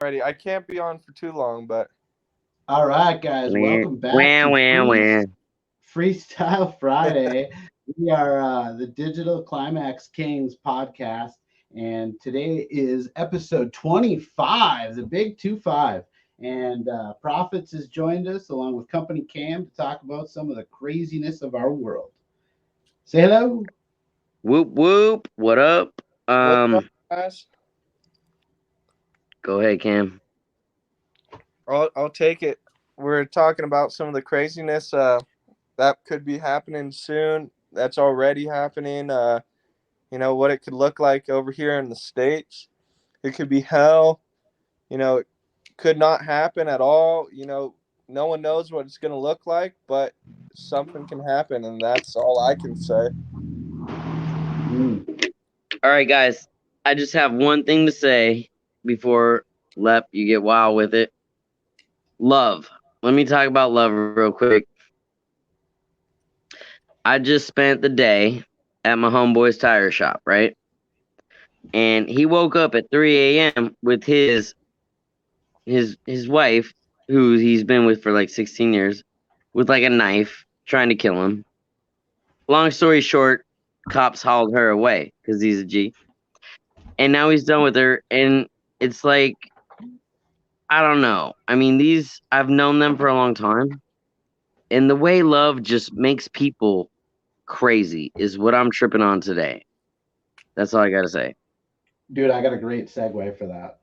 Alrighty, I can't be on for too long, but All right, guys, Wah, welcome back wah, to wah, wah. Freestyle Friday. We are the Digital Climax Kings podcast, and today is episode 25, the big 25. And Profits has joined us along with Company Cam to talk about some of the craziness of our world. Say hello. Whoop whoop. What up? what's up, Um, guys? Go ahead, Cam. I'll take it. We're talking about some of the craziness that could be happening soon. That's already happening. What it could look like over here in the States. It could be hell. It could not happen at all. No one knows what it's going to look like, but something can happen, and that's all I can say. Mm. All right, guys. I just have one thing to say before Lep, you get wild with it. Love. Let me talk about love real quick. I just spent the day at my homeboy's tire shop, right? And he woke up at 3 a.m. with his wife, who he's been with for like 16 years, with like a knife, trying to kill him. Long story short, cops hauled her away because he's a G. And now he's done with her, and it's like, I don't know. I mean, I've known them for a long time, and the way love just makes people crazy is what I'm tripping on today. That's all I gotta say. Dude, I got a great segue for that.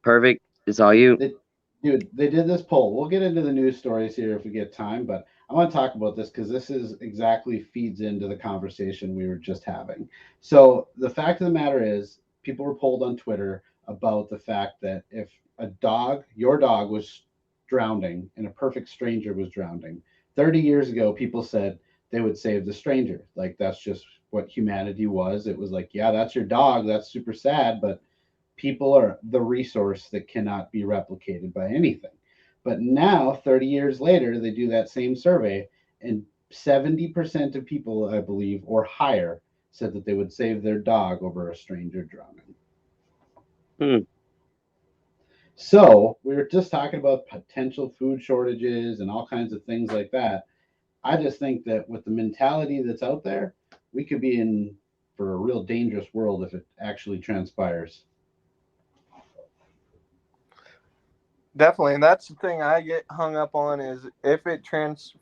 Perfect. It's all you. They, Dude, they did this poll. We'll get into the news stories here if we get time, but I want to talk about this because this is exactly feeds into the conversation we were just having. So the fact of the matter is, people were polled on Twitter about the fact that if your dog was drowning and a perfect stranger was drowning, 30 years ago, people said they would save the stranger. Like that's just what humanity was. It was like, yeah, that's your dog. That's super sad, but people are the resource that cannot be replicated by anything. But now, 30 years later, they do that same survey, and 70% of people, I believe, or higher, said that they would save their dog over a stranger drowning. Hmm. So, we were just talking about potential food shortages and all kinds of things like that. I just think that with the mentality that's out there, we could be in for a real dangerous world if it actually transpires. Definitely, and that's the thing I get hung up on is if it transpires.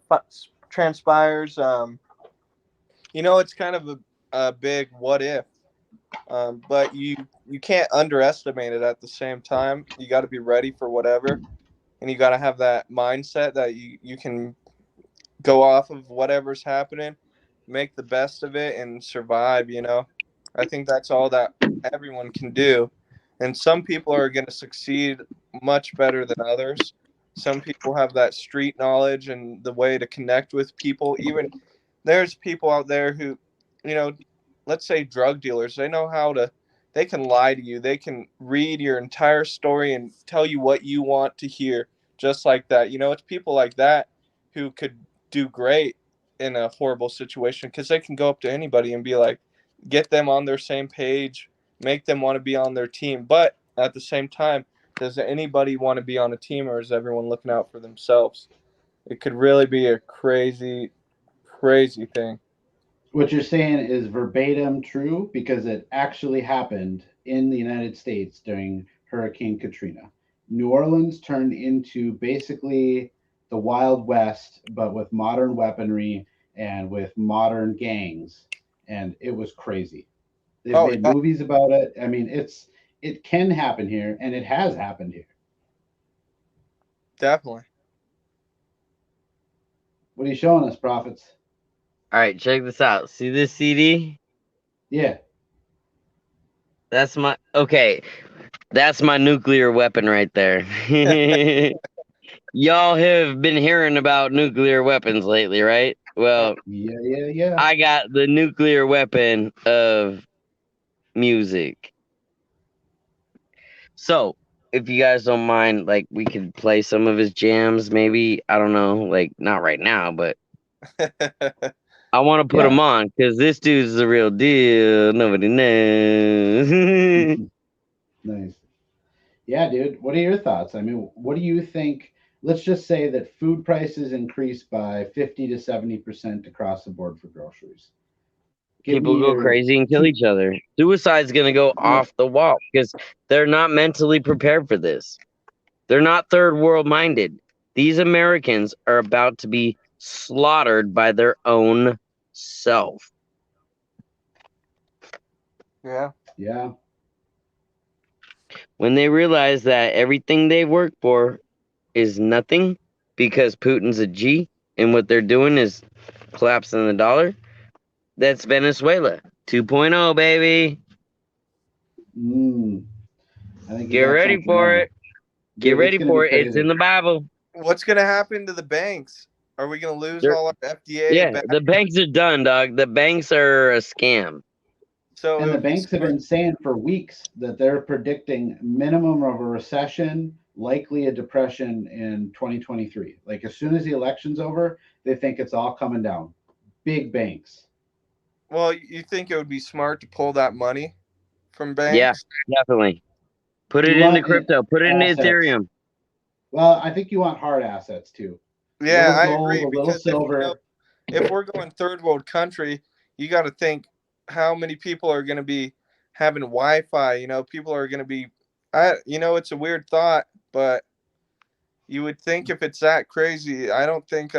It's kind of a big what if, but you can't underestimate it. At the same time, you got to be ready for whatever, and you got to have that mindset that you can go off of whatever's happening, make the best of it, and survive. I think that's all that everyone can do, and some people are going to succeed much better than others. Some people have that street knowledge and the way to connect with people. Even there's people out there who, you know, let's say drug dealers, they can lie to you. They can read your entire story and tell you what you want to hear just like that. It's people like that who could do great in a horrible situation because they can go up to anybody and be like, get them on their same page, make them want to be on their team. But at the same time, does anybody want to be on a team, or is everyone looking out for themselves? It could really be a crazy, crazy thing. What you're saying is verbatim true because it actually happened in the United States during Hurricane Katrina. New Orleans turned into basically the Wild West, but with modern weaponry and with modern gangs, and it was crazy. They've Oh made yeah, movies about it. I mean, it can happen here, and it has happened here. definitely. What are you showing us, prophets? All right, check this out. See this CD? Yeah. That's my okay. That's my nuclear weapon right there. Y'all have been hearing about nuclear weapons lately, right? Well, Yeah, yeah, yeah. I got the nuclear weapon of music. So, if you guys don't mind, like we could play some of his jams, maybe. I don't know, like not right now, but I want to put Yeah. him on because this dude's the real deal. Nobody knows. Nice. Yeah, dude. What are your thoughts? I mean, what do you think? Let's just say that food prices increase by 50 to 70% across the board for groceries. Give People me go your crazy and kill two. each other. Suicide's gonna go No, off the wall because they're not mentally prepared for this. They're not third world minded. These Americans are about to be slaughtered by their own self. Yeah. yeah, When they realize that everything they work for is nothing because Putin's a G and what they're doing is collapsing the dollar, that's Venezuela 2.0, baby. mm, I think you Get got ready something for there, it. Get dude. It's ready gonna be for it. It's in crazy. the Bible. What's gonna happen to the banks? Are we gonna lose They're, all our FDA yeah, back? the banks are done, dog. The banks are a scam. So And it the would be banks have smart. been saying for weeks that they're predicting minimum of a recession, likely a depression in 2023. Like as soon as the election's over, they think it's all coming down. Big banks. Well, you think it would be smart to pull that money from Yeah, banks? definitely. Put You it into want it crypto. Put it into assets. Ethereum. Well, I think you want hard assets too. A Yeah, little I gold, agree a little because silver. if we're going third world country, you got to think how many people are going to be having Wi-Fi. People are going to be. It's a weird thought, but you would think if it's that crazy, I don't think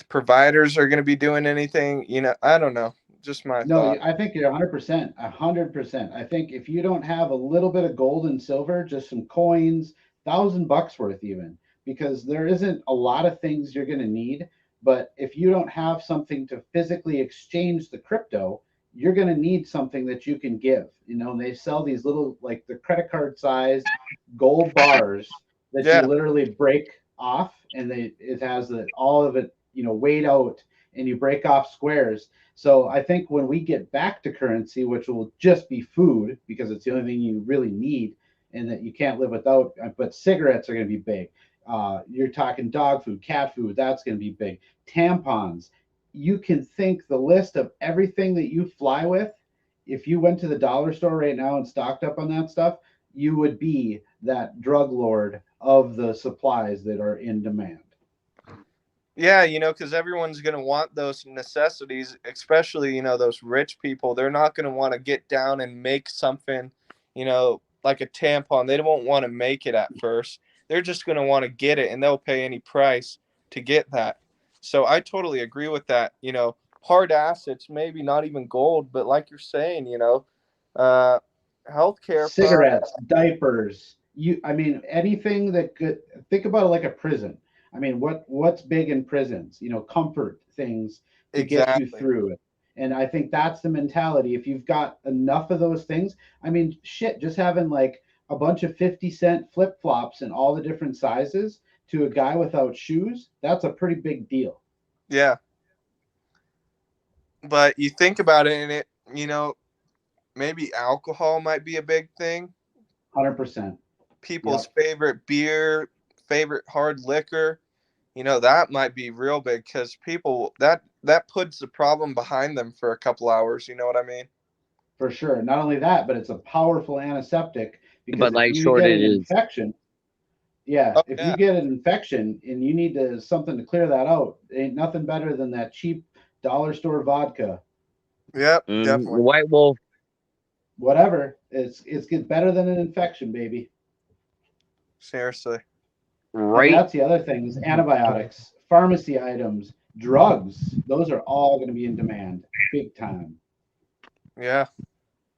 providers are going to be doing anything. I don't know. Just my No, thought. I think you're 100%, 100%. I think if you don't have a little bit of gold and silver, just some coins, $1,000 worth even, because there isn't a lot of things you're going to need. But if you don't have something to physically exchange the crypto, you're going to need something that you can give. And they sell these little, like the credit card sized gold bars that you Yeah, literally break off, and it has all of it, weighed out, and you break off squares. So I think when we get back to currency, which will just be food because it's the only thing you really need and that you can't live without, but cigarettes are going to be big. You're talking dog food, cat food, that's going to be big. Tampons. You can think the list of everything that you fly with. If you went to the dollar store right now and stocked up on that stuff, you would be that drug lord of the supplies that are in demand. yeah, because everyone's going to want those necessities, especially those rich people. They're not going to want to get down and make something, like a tampon. They won't want to make it at first. They're just going to want to get it, and they'll pay any price to get that. So I totally agree with that. Hard assets, maybe not even gold, but like you're saying, uh, healthcare probably. Cigarettes, diapers. I mean, anything that could think about it like a prison. I mean, what's big in prisons? Comfort things to get you Exactly. through it. And I think that's the mentality. If you've got enough of those things, I mean, shit, just having like a bunch of 50-cent flip flops in all the different sizes to a guy without shoes, that's a pretty big deal. Yeah. But you think about it, and maybe alcohol might be a big thing. 100%. People's Yep. favorite beer, favorite hard liquor, that might be real big because people that puts the problem behind them for a couple hours. You know what I mean? For sure. Not only that, but it's a powerful antiseptic because But if like you get an shortages. infection, yeah, Oh if you yeah, get an infection and you need something to clear that out, ain't nothing better than that cheap dollar store vodka. yep, The definitely. White Wolf. Whatever. It's get better than an infection, baby. Seriously. And Right. that's the other thing is antibiotics, pharmacy items, drugs. Those are all going to be in demand big time. Yeah.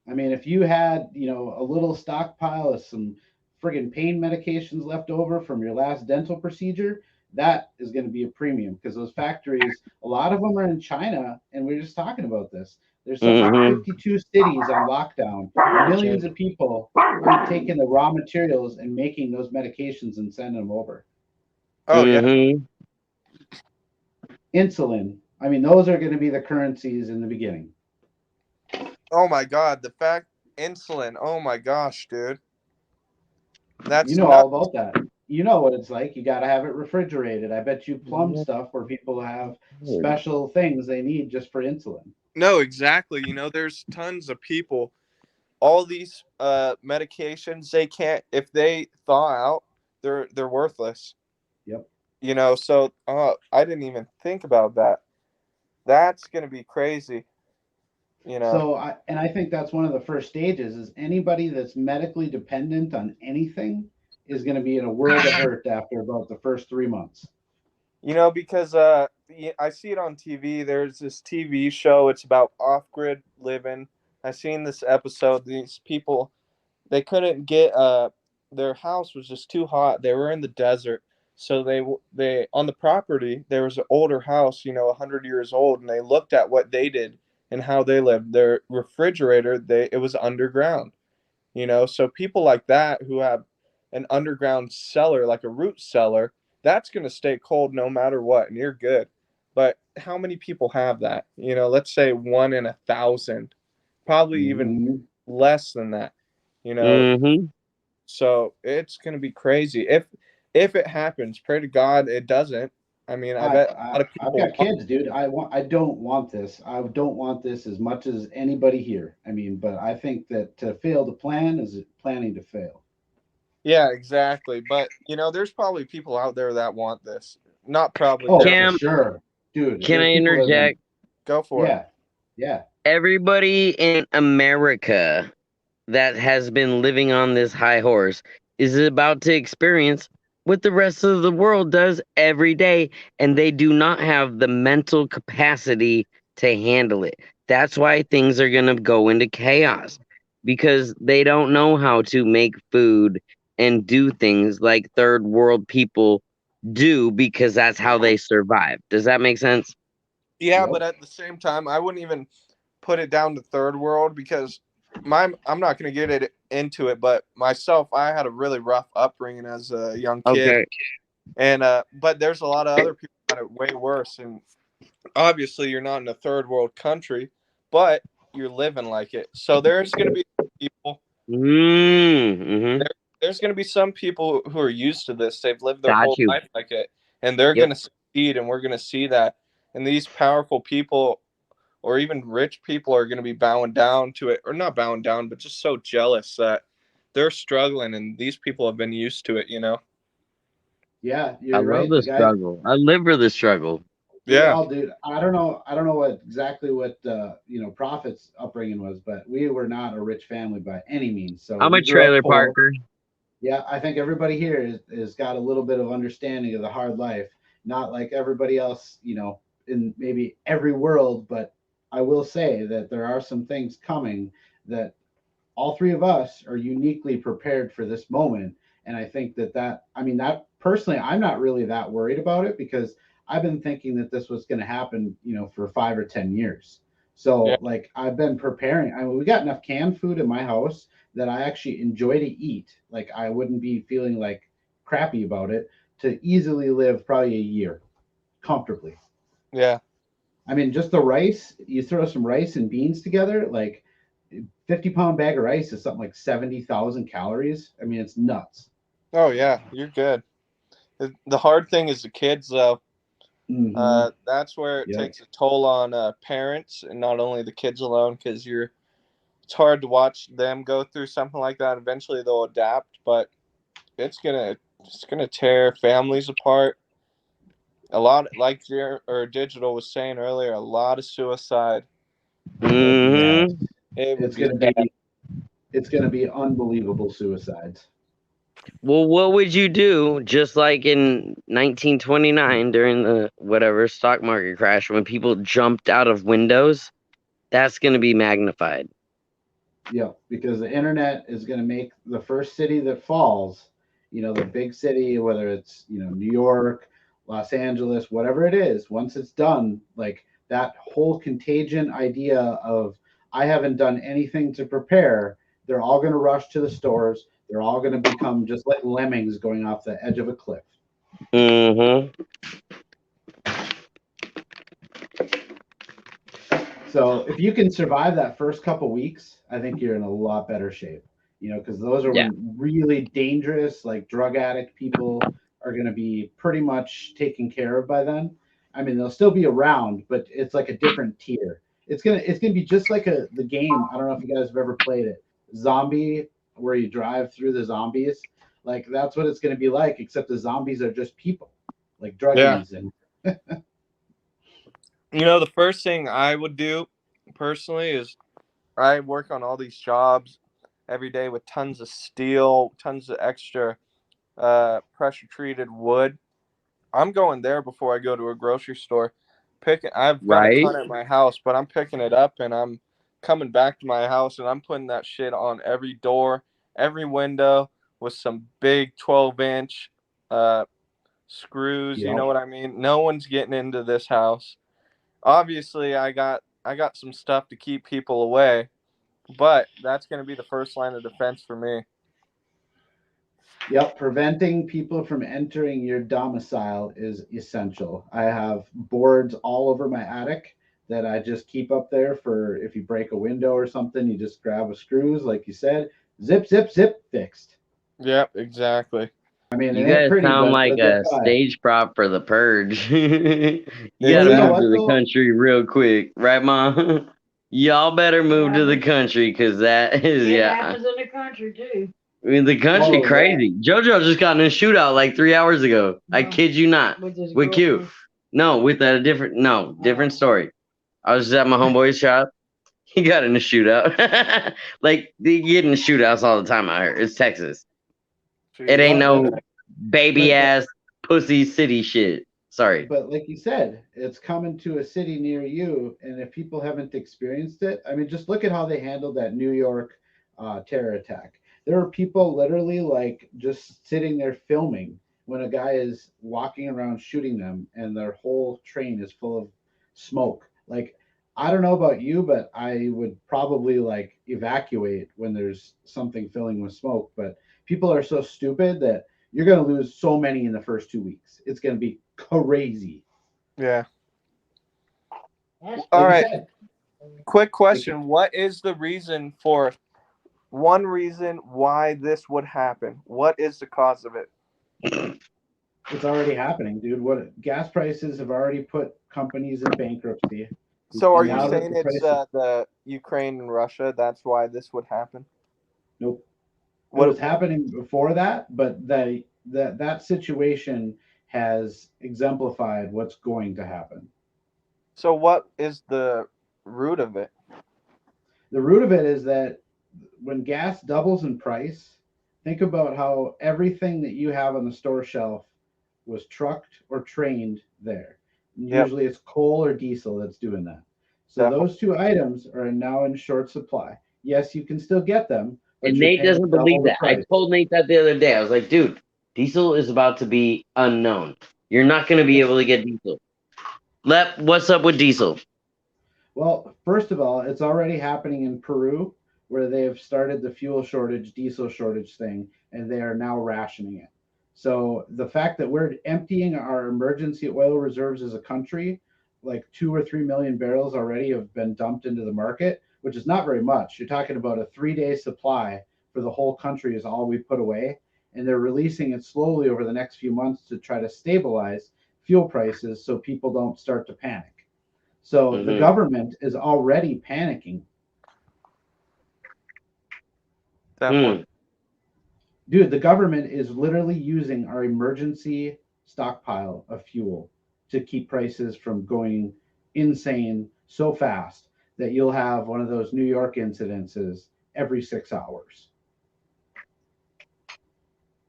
I mean, if you had, a little stockpile of some friggin' pain medications left over from your last dental procedure, that is going to be a premium because those factories, a lot of them are in China, and we are just talking about this. There's something like Mm-hmm. 52 cities on lockdown. Millions of people aren't taking the raw materials and making those medications and sending them over. Oh yeah. Mm-hmm. Insulin, I mean, those are going to be the currencies in the beginning. Oh my God, the fact insulin. Oh my gosh, dude, You that's know nuts. all about that. You know what it's like. You got to have it refrigerated. I bet you plum stuff where people have special things they need just for insulin. No, exactly. There's tons of people all these medications, they can't, if they thaw out, they're worthless. Yep. You know, so I didn't even think about that. That's gonna be crazy. You know. So I think that's one of the first stages is anybody that's medically dependent on anything is going to be in a world of hurt after about the first 3 months. You know, because I see it on TV. There's this TV show. It's about off-grid living. I seen this episode. These people, they couldn't get their house was just too hot. They were in the desert, so they on the property there was an older house, you know, 100 years old, and they looked at what they did and how they lived. Their refrigerator, it was underground. You know, so people like that who have an underground cellar, like a root cellar, that's going to stay cold no matter what, and you're good. But how many people have that? You know, let's say 1 in 1,000, probably even Mhm. less than that. You know, Mm-hmm. so it's going to be crazy if it happens. Pray to God it doesn't. I mean, I bet a lot of I've people got kids, dude. I don't want this. I don't want this as much as anybody here. I mean, but I think that to fail to plan is planning to fail. Yeah, exactly. But you know, there's probably people out there that want this. Not probably. Oh, There. for Cam, sure, dude. can There's I people that have been, interject? Go for it. yeah, yeah. Everybody in America that has been living on this high horse is about to experience what the rest of the world does every day, and they do not have the mental capacity to handle it. That's why things are going to go into chaos because they don't know how to make food and do things like third world people do because that's how they survive. Does that make sense? Yeah, but Yep. at the same time, I wouldn't even put it down to third world because I'm not going to get it into it, but myself, I had a really rough upbringing as a young kid, Okay. and but there's a lot of other people that are way worse, and obviously you're not in a third world country, but you're living like it. So there's going to be people. Mm-hmm. There's going to be some people who are used to this. They've lived their Got whole you. life like it, and they're Yep. going to succeed, and we're going to see that. And these powerful people, or even rich people, are going to be bowing down to it, or not bowing down, but just so jealous that they're struggling, and these people have been used to it. You know? Yeah, I you're love right. The the guy, struggle. I live for the struggle. we Yeah. all do. I don't know. I don't know what exactly what Prophet's upbringing was, but we were not a rich family by any means. So I'm we a grew up trailer poor. parker. Yeah, I think everybody here is got a little bit of understanding of the hard life. Not like everybody else, in maybe every world, but I will say that there are some things coming that all three of us are uniquely prepared for this moment. And I think I mean, that personally, I'm not really that worried about it because I've been thinking that this was going to happen, for 5 or 10 years. Yeah. So, like, I've been preparing. I mean, we got enough canned food in my house that I actually enjoy to eat. Like, I wouldn't be feeling like crappy about it to easily live probably a year comfortably. Yeah. I mean, just the rice, you throw some rice and beans together, like 50-pound bag of rice is something like 70,000 calories. I mean, it's nuts. Oh yeah, you're good. The hard thing is the kids, though. Mm-hmm. That's where it Yep. takes a toll on parents, and not only the kids alone, because it's hard to watch them go through something like that. Eventually, they'll adapt, but it's gonna tear families apart. A lot, like Digital was saying earlier, a lot of suicide. Yeah. Mm-hmm. It would It's be gonna be sad. it's gonna be unbelievable suicides. Well, what would you do just like in 1929 during the whatever stock market crash when people jumped out of windows? That's going to be magnified. Yeah, because the internet is gonna make the first city that falls, the big city, whether it's New York, Los Angeles, whatever it is, once it's done, like that whole contagion idea of I haven't done anything to prepare, they're all gonna rush to the stores. They're all gonna become just like lemmings going off the edge of a cliff. Mm-hmm. So if you can survive that first couple weeks, I think you're in a lot better shape. Because those are Yeah. when really dangerous, like drug addict people are going to be pretty much taken care of by then. I mean, they'll still be around, but it's like a different tier. It's gonna be just like the game. I don't know if you guys have ever played it. zombie where you drive through the zombies. Like that's what it's going to be like, except the zombies are just people, like Yeah. druggies. And The first thing I would do personally is I work on all these jobs every day with tons of steel, tons of extra pressure treated wood. I'm going there before I go to a grocery store. I've got a Right? ton at my house, but I'm picking it up and I'm coming back to my house and I'm putting that shit on every door, every window with some big 12-inch screws. You yep. know what I mean? No one's getting into this house. Obviously, I got some stuff to keep people away, but that's going to be the first line of defense for me. Yep, preventing people from entering your domicile is essential. I have boards all over my attic that I just keep up there for if you break a window or something, you just grab a screws, like you said, zip, zip, zip, fixed. Yep, exactly. I mean, You it ain't guys pretty, sound but like it'll get a by. stage prop for the purge. You Well, gotta you know move Exactly. what to the though? country real quick, right, Mom? Y'all better move to the country because that is, It yeah. happens in the country too. I mean, the country Oh yeah. crazy. JoJo just got in a shootout like 3 hours ago. I No. kid you not. With his With Q. girlfriend. No, with a different, no, different Oh. story. I was just at my homeboy's shop. He got in a shootout. Like, they get in shootouts all the time out here. It's Texas. It ain't Well, no baby but ass pussy city shit. Sorry. but like you said, it's coming to a city near you, and if people haven't experienced it, I mean, just look at how they handled that New York terror attack. There are people literally like just sitting there filming when a guy is walking around shooting them, and their whole train is full of smoke. Like, I don't know about you, but I would probably like evacuate when there's something filling with smoke. But people are so stupid that you're going to lose so many in the first 2 weeks. It's going to be crazy. Yeah. That's All Like you right. said, Quick like, question. What is the reason for one reason why this would happen? What is the cause of it? it's already happening, dude. What gas prices have already put companies in bankruptcy. So are And you now that saying the it's prices, the Ukraine and Russia? That's why this would happen? nope, it What? was happening before that, but that situation has exemplified what's going to happen. So what is the root of it? The root of it is that when gas doubles in price, think about how everything that you have on the store shelf was trucked or trained there. And Yep, usually it's coal or diesel that's doing that. So definitely. those two items are now in short supply. Yes, you can still get them, but And you're Nate paying doesn't double believe the that. I price. told Nate that the other day. I was like, dude, diesel is about to be unknown. You're not going to be able to get diesel. What's up with diesel? Well, first of all, it's already happening in Peru where they have started the fuel shortage, diesel shortage thing, and they are now rationing it. So the fact that we're emptying our emergency oil reserves as a country, like 2 or 3 million barrels already have been dumped into the market, which is not very much. You're talking about a 3 day supply for the whole country is all we put away. And they're releasing it slowly over the next few months to try to stabilize fuel prices so people don't start to panic. So the Mm-hmm. government is already panicking. Definitely. Dude, the government is literally using our emergency stockpile of fuel to keep prices from going insane so fast that you'll have one of those New York incidences every 6 hours.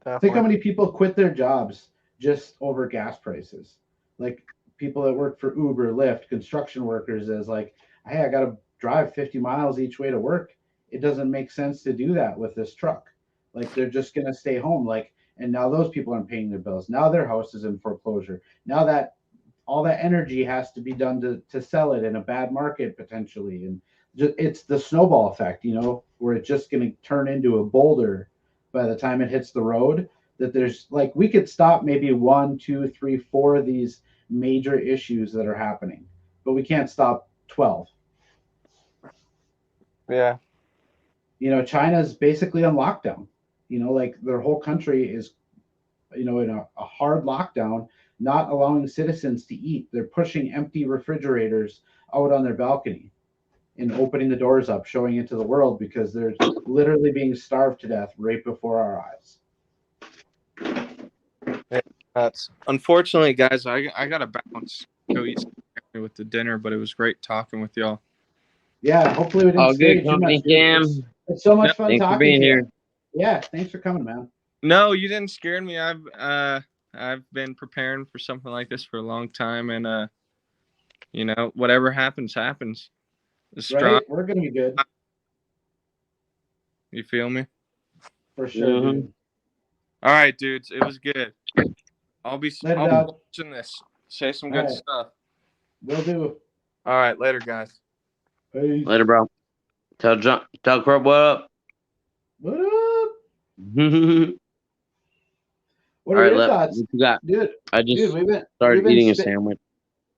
Think how Definitely. many people quit their jobs just over gas prices. Like people that work for Uber, Lyft, construction workers, as like, hey, I got to drive 50 miles each way to work. It doesn't make sense to do that with this truck. Like they're just going to stay home. Like, and now those people aren't paying their bills. Now their house is in foreclosure. Now that all that energy has to be done to sell it in a bad market potentially. And just, it's the snowball effect, where it's just going to turn into a boulder by the time it hits the road. That there's like we could stop maybe 1, 2, 3, 4 of these major issues that are happening, but we can't stop 12. Yeah. China's basically on lockdown. Like their whole country is, in a hard lockdown, not allowing citizens to eat. They're pushing empty refrigerators out on their balcony. in opening the doors up, showing it to the world, because they're literally being starved to death right before our eyes. That's unfortunately, guys. I gotta bounce. Go eat something with the dinner, but it was great talking with y'all. Yeah, hopefully we didn't All scare good you too much, company, dude. Cam. It's so much fun Thanks for talking being to here. you. Yeah, thanks for coming, man. No, you didn't scare me. I've been preparing for something like this for a long time, and you know, whatever happens, happens. Right? We're gonna be good You feel me? for sure, Mhm. dude. All right, dudes. It was good. I'll be Later, I'll be dog. watching this. Say some All good right. stuff. Will do. All right, later, guys. Peace. Later, bro. Tell Corp what up. What up? All What are right, your let thoughts, what you got. dude? I Dude, just we've started been eating a sandwich.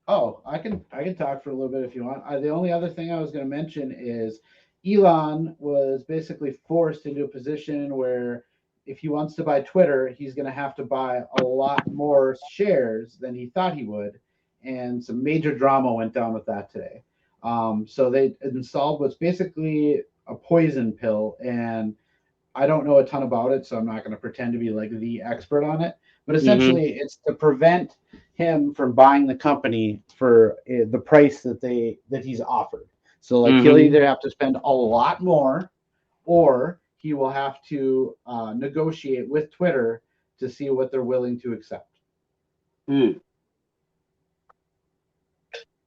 Oh, I can talk for a little bit if you want. The only other thing I was going to mention is Elon was basically forced into a position where if he wants to buy Twitter, he's going to have to buy a lot more shares than he thought he would, and some major drama went down with that today. So they installed what's basically a poison pill, and I don't know a ton about it, so I'm not going to pretend to be like the expert on it. But essentially, it's to prevent him from buying the company for the price that he's offered. So like he'll either have to spend a lot more, or he will have to negotiate with Twitter to see what they're willing to accept.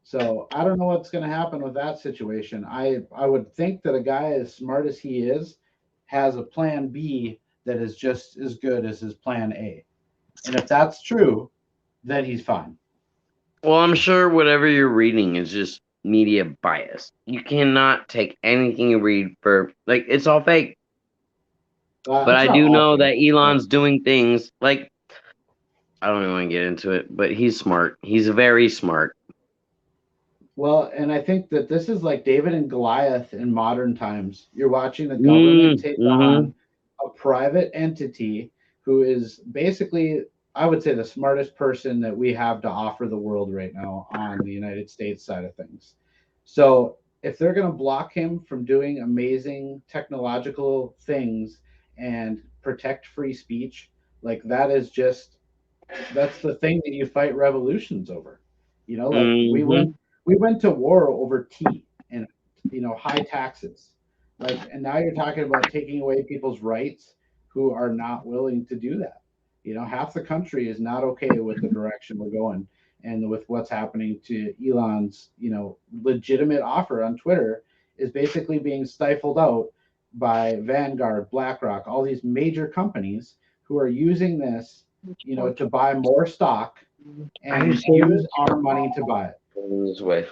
So I don't know what's going to happen with that situation. I would think that a guy as smart as he is has a plan B that is just as good as his plan A. And if that's true, then he's fine. Well, I'm sure whatever you're reading is just media bias. You cannot take anything you read for like it's all fake. But It's I not do all know that fake, Elon's doing things like I don't even want to get into it, but he's smart. He's very smart. Well, and I think that this is like David and Goliath in modern times. You're watching the government take on a private entity who is basically, I would say, the smartest person that we have to offer the world right now on the United States side of things. So if they're going to block him from doing amazing technological things and protect free speech, like that's the thing that you fight revolutions over. You know, like we went to war over tea and high taxes. Like, and now you're talking about taking away people's rights who are not willing to do that. Half the country is not okay with the direction we're going and with what's happening to Elon's, legitimate offer on Twitter is basically being stifled out by Vanguard, BlackRock, all these major companies who are using this, to buy more stock and use our money to buy it. This way.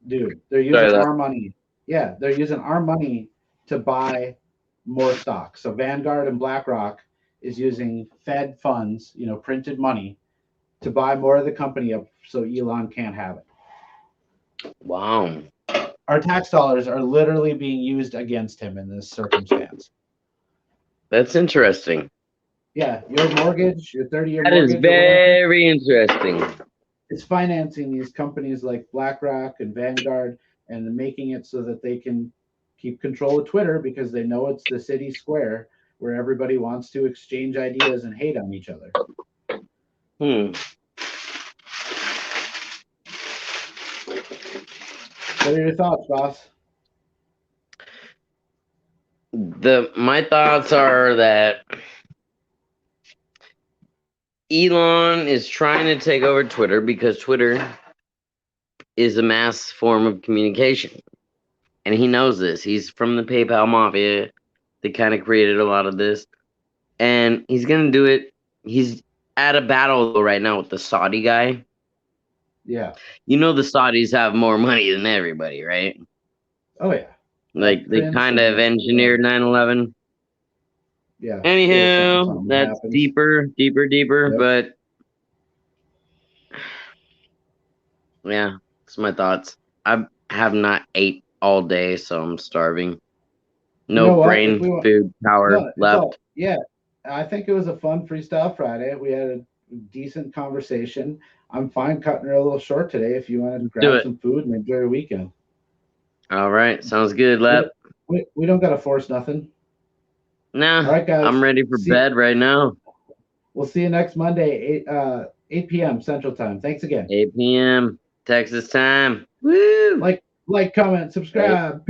Dude, they're using our money. Yeah, they're using our money to buy more stock. So Vanguard and BlackRock is using Fed funds, printed money, to buy more of the company up so Elon can't have it. Wow. Our tax dollars are literally being used against him in this circumstance. That's interesting. Yeah, your mortgage, your 30-year That mortgage. is very interesting. It's financing these companies like BlackRock and Vanguard and making it so that they can keep control of Twitter because they know it's the city square where everybody wants to exchange ideas and hate on each other. What are your thoughts, boss? My thoughts are that Elon is trying to take over Twitter because Twitter is a mass form of communication. And he knows this. He's from the PayPal mafia. They kind of created a lot of this. And he's going to do it. He's at a battle right now with the Saudi guy. Yeah. The Saudis have more money than everybody, right? Oh, yeah. Like, they kind of engineered 9/11. Yeah. Anywho, that's deeper. Yep. But yeah, that's my thoughts. I have not ate all day, so I'm starving. No brain, food, power left. Yeah, I think it was a fun Freestyle Friday. We had a decent conversation. I'm fine cutting her a little short today. If you want to Do grab it. some food and enjoy your weekend. All right, sounds good, Lep. We don't gotta force nothing. Nah, All right, guys. I'm ready for See- bed right now. We'll see you next Monday, 8 p.m. Central Time. Thanks again. 8 p.m. Texas time. Woo! Like, comment, subscribe.